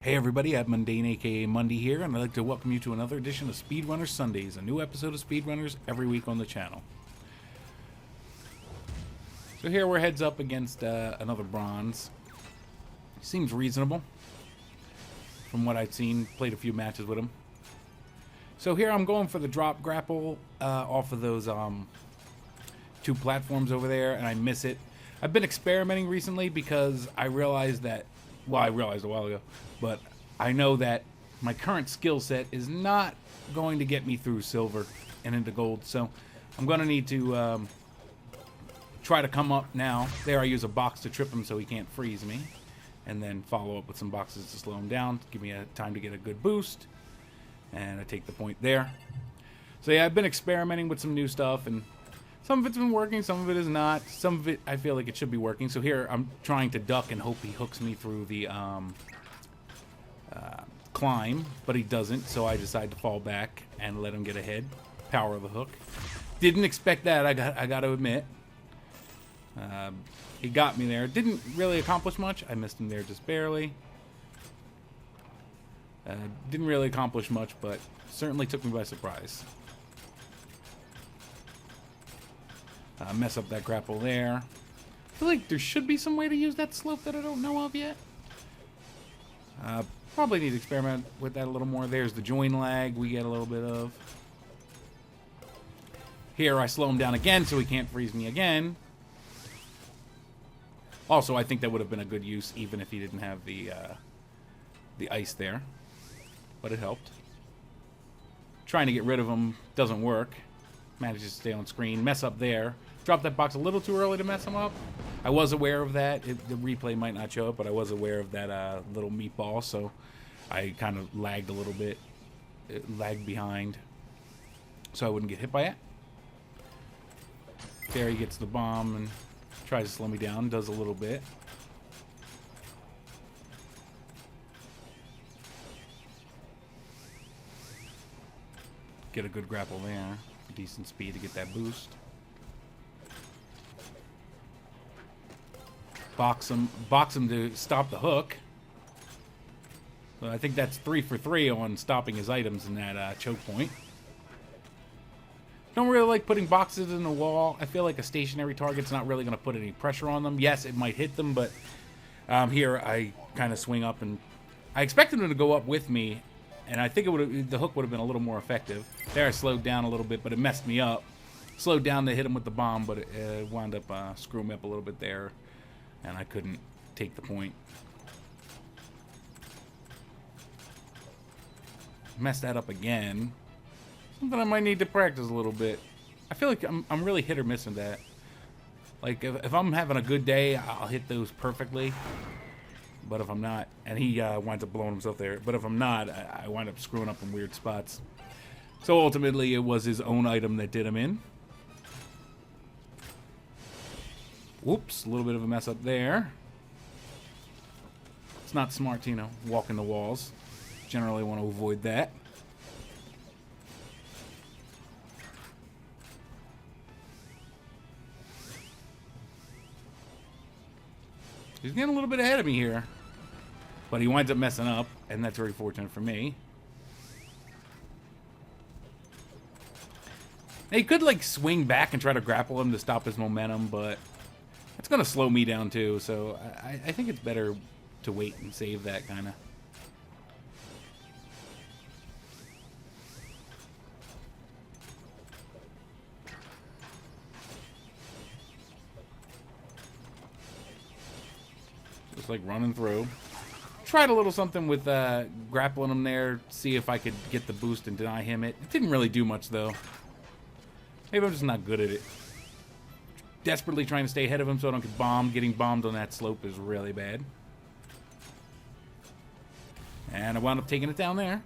Hey everybody, I'm Mundane aka Mundy here, and I'd like to welcome you to another edition of Speedrunners Sundays, a new episode of Speedrunners every week on the channel. So here we're heads up against another bronze. Seems reasonable from what I've seen, played a few matches with him. So here I'm going for the drop grapple off of those two platforms over there, and I miss it. I've been experimenting recently because I realized that, well, I realized a while ago, but I know that my current skill set is not going to get me through silver and into gold, so I'm going to need to try to come up now. There I use a box to trip him so he can't freeze me, and then follow up with some boxes to slow him down, to give me a time to get a good boost, and I take the point there. So yeah, I've been experimenting with some new stuff, and some of it's been working, some of it is not. Some of it I feel like it should be working. So here I'm trying to duck and hope he hooks me through the climb, but he doesn't, so I decide to fall back and let him get ahead. Power of the hook. Didn't expect that, I got to admit. He got me there. Didn't really accomplish much. I missed him there just barely. Didn't really accomplish much, but certainly took me by surprise. Mess up that grapple there. I feel like there should be some way to use that slope that I don't know of yet. Probably need to experiment with that a little more. There's the join lag we get a little bit of. Here I slow him down again so he can't freeze me again. Also, I think that would have been a good use even if he didn't have the ice there. But it helped. Trying to get rid of him doesn't work. Manages to stay on screen. Mess up there. Dropped that box a little too early to mess him up. I was aware of that. The replay might not show it, but I was aware of that little meatball, so I kind of lagged a little bit. It lagged behind, so I wouldn't get hit by it. There he gets the bomb and tries to slow me down. Does a little bit. Get a good grapple there. Decent speed to get that boost. Box him to stop the hook. So I think that's 3 for 3 on stopping his items in that choke point. Don't really like putting boxes in the wall. I feel like a stationary target's not really going to put any pressure on them. Yes, it might hit them, but here I kind of swing up, and I expected him to go up with me, and I think the hook would have been a little more effective. There I slowed down a little bit, but it messed me up. Slowed down to hit him with the bomb, but it wound up screwing me up a little bit there, and I couldn't take the point. Messed that up again. Something I might need to practice a little bit. I feel like I'm really hit or miss with that. Like, if I'm having a good day, I'll hit those perfectly. But if I'm not, and he winds up blowing himself there, but if I'm not, I wind up screwing up in weird spots. So ultimately, it was his own item that did him in. Whoops, a little bit of a mess up there. It's not smart to, walk in the walls. Generally want to avoid that. He's getting a little bit ahead of me here. But he winds up messing up, and that's very fortunate for me. He could, like, swing back and try to grapple him to stop his momentum, but it's going to slow me down, too. So I think it's better to wait and save that, kind of. Just, like, running through. Tried a little something with grappling him there, see if I could get the boost and deny him it. It didn't really do much, though. Maybe I'm just not good at it. Desperately trying to stay ahead of him so I don't get bombed. Getting bombed on that slope is really bad. And I wound up taking it down there.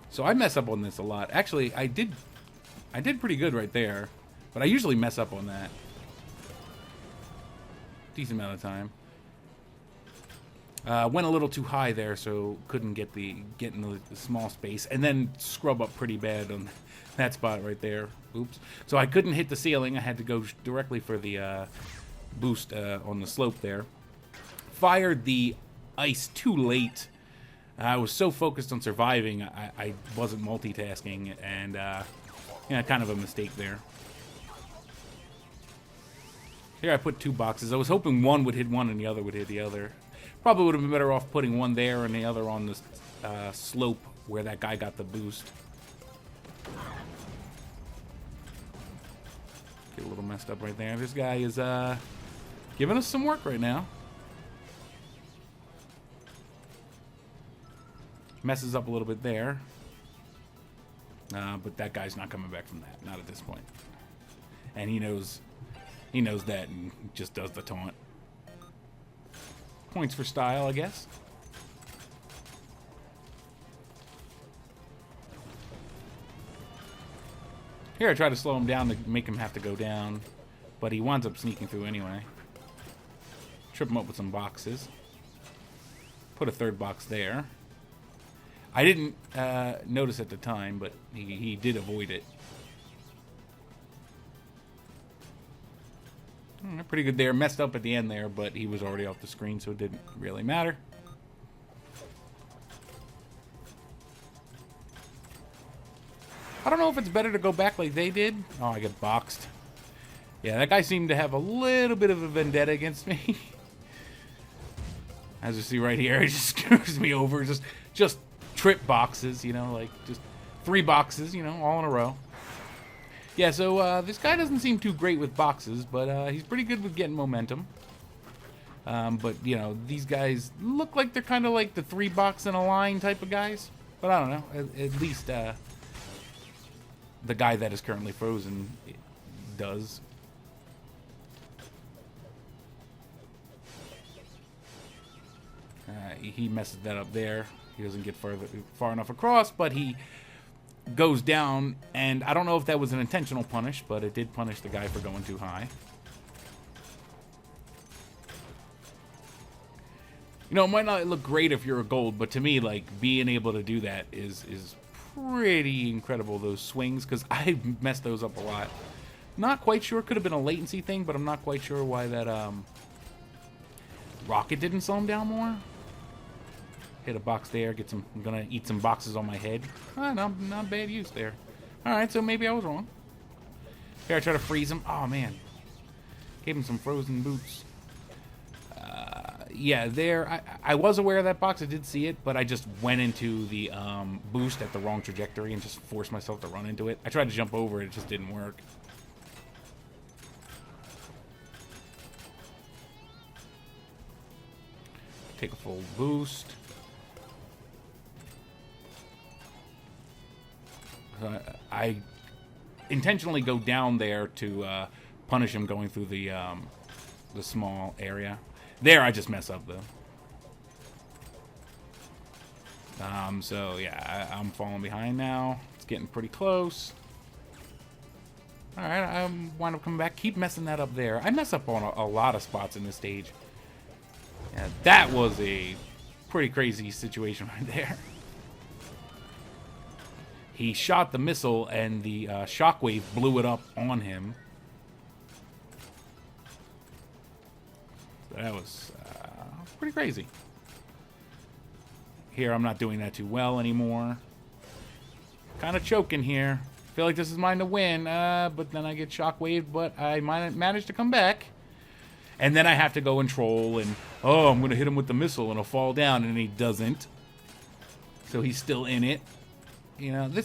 So I mess up on this a lot. Actually, I did pretty good right there. But I usually mess up on that. Decent amount of time. Went a little too high there, so couldn't get in the small space, and then scrub up pretty bad on that spot right there. Oops. So I couldn't hit the ceiling. I had to go directly for the boost on the slope there. Fired the ice too late. I was so focused on surviving, I wasn't multitasking, and kind of a mistake there. Here I put 2 boxes. I was hoping one would hit one and the other would hit the other. Probably would have been better off putting one there and the other on the slope where that guy got the boost. Get a little messed up right there. This guy is giving us some work right now. Messes up a little bit there. But that guy's not coming back from that. Not at this point. And he knows that and just does the taunt. Points for style, I guess. Here I try to slow him down to make him have to go down, but he winds up sneaking through anyway. Trip him up with some boxes. Put a 3rd box there. I didn't notice at the time, but he did avoid it. Pretty good there. Messed up at the end there, but he was already off the screen, so it didn't really matter. I don't know if it's better to go back like they did. Oh, I get boxed. Yeah, that guy seemed to have a little bit of a vendetta against me. As you see right here, he just screws me over. Just trip boxes, like just 3 boxes, all in a row. Yeah, so this guy doesn't seem too great with boxes, but he's pretty good with getting momentum. But, these guys look like they're kind of like the 3 box in a line type of guys. But I don't know. At least the guy that is currently frozen does. He messes that up there. He doesn't get far enough across, but he goes down, and I don't know if that was an intentional punish, but it did punish the guy for going too high. It might not look great if you're a gold, but to me, like, being able to do that is pretty incredible, those swings, because I messed those up a lot. Not quite sure. Could have been a latency thing, but I'm not quite sure why that rocket didn't slow him down more. Hit a box there. I'm gonna eat some boxes on my head. Not bad use there. All right, so maybe I was wrong. Here I try to freeze him. Oh man, gave him some frozen boots. Yeah, there. I was aware of that box. I did see it, but I just went into the boost at the wrong trajectory and just forced myself to run into it. I tried to jump over it. It just didn't work. Take a full boost. I intentionally go down there to punish him going through the small area. There, I just mess up though. So yeah, I'm falling behind now. It's getting pretty close. All right, I wind up coming back. Keep messing that up there. I mess up on a lot of spots in this stage. Yeah, that was a pretty crazy situation right there. He shot the missile, and the shockwave blew it up on him. So that was pretty crazy. Here, I'm not doing that too well anymore. Kind of choking here. Feel like this is mine to win, but then I get shockwaved, but I managed to come back. And then I have to go and troll, and I'm going to hit him with the missile, and he'll fall down, and he doesn't. So he's still in it.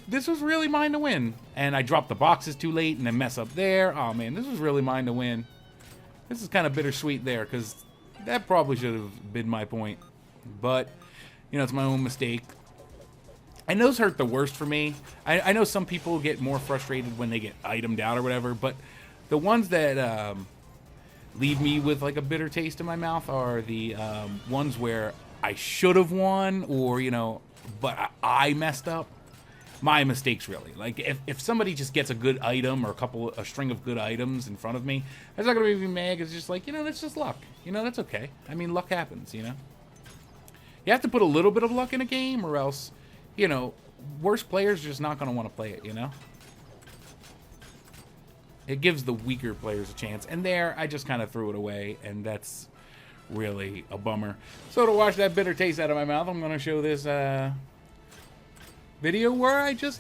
This was really mine to win. And I dropped the boxes too late and then mess up there. Oh, man, this was really mine to win. This is kind of bittersweet there because that probably should have been my point. But, it's my own mistake. And those hurt the worst for me. I know some people get more frustrated when they get itemed out or whatever, but the ones that leave me with like a bitter taste in my mouth are the ones where I should have won or, but I messed up. My mistakes, really. Like, if somebody just gets a good item or a string of good items in front of me, that's not going to make me mad. It's just like, that's just luck. That's okay. I mean, luck happens, You have to put a little bit of luck in a game, or else, you know, worse players are just not going to want to play it, you know? It gives the weaker players a chance. And there, I just kind of threw it away, and that's really a bummer. So to wash that bitter taste out of my mouth, I'm going to show this video where I just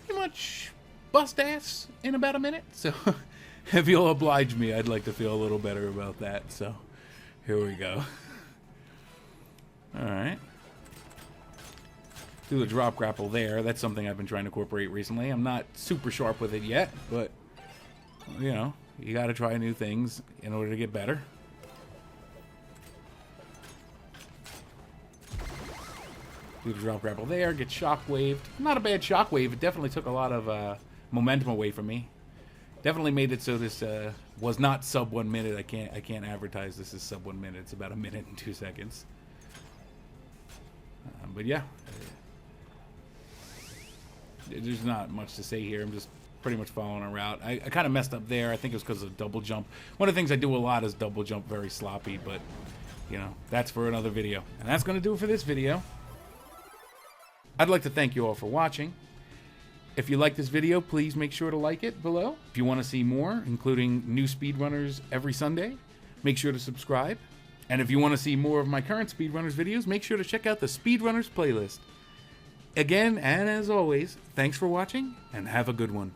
pretty much bust ass in about a minute. So if you'll oblige me, I'd like to feel a little better about that. So here we go. All right. Do the drop grapple there. That's something I've been trying to incorporate recently. I'm not super sharp with it yet, but, you know, you got to try new things in order to get better. Do the drop grapple there. Get shockwaved. Not a bad shockwave. It definitely took a lot of momentum away from me. Definitely made it so this was not sub 1 minute. I can't advertise this is sub 1 minute. It's about 1 minute and 2 seconds. But yeah, there's not much to say here. I'm just pretty much following a route. I kind of messed up there. I think it was because of double jump. One of the things I do a lot is double jump very sloppy, but, you know, that's for another video. And that's going to do it for this video. I'd like to thank you all for watching. If you like this video, please make sure to like it below. If you want to see more, including new speedrunners every Sunday, make sure to subscribe. And if you want to see more of my current Speedrunners videos, make sure to check out the Speedrunners playlist. Again, and as always, thanks for watching, and have a good one.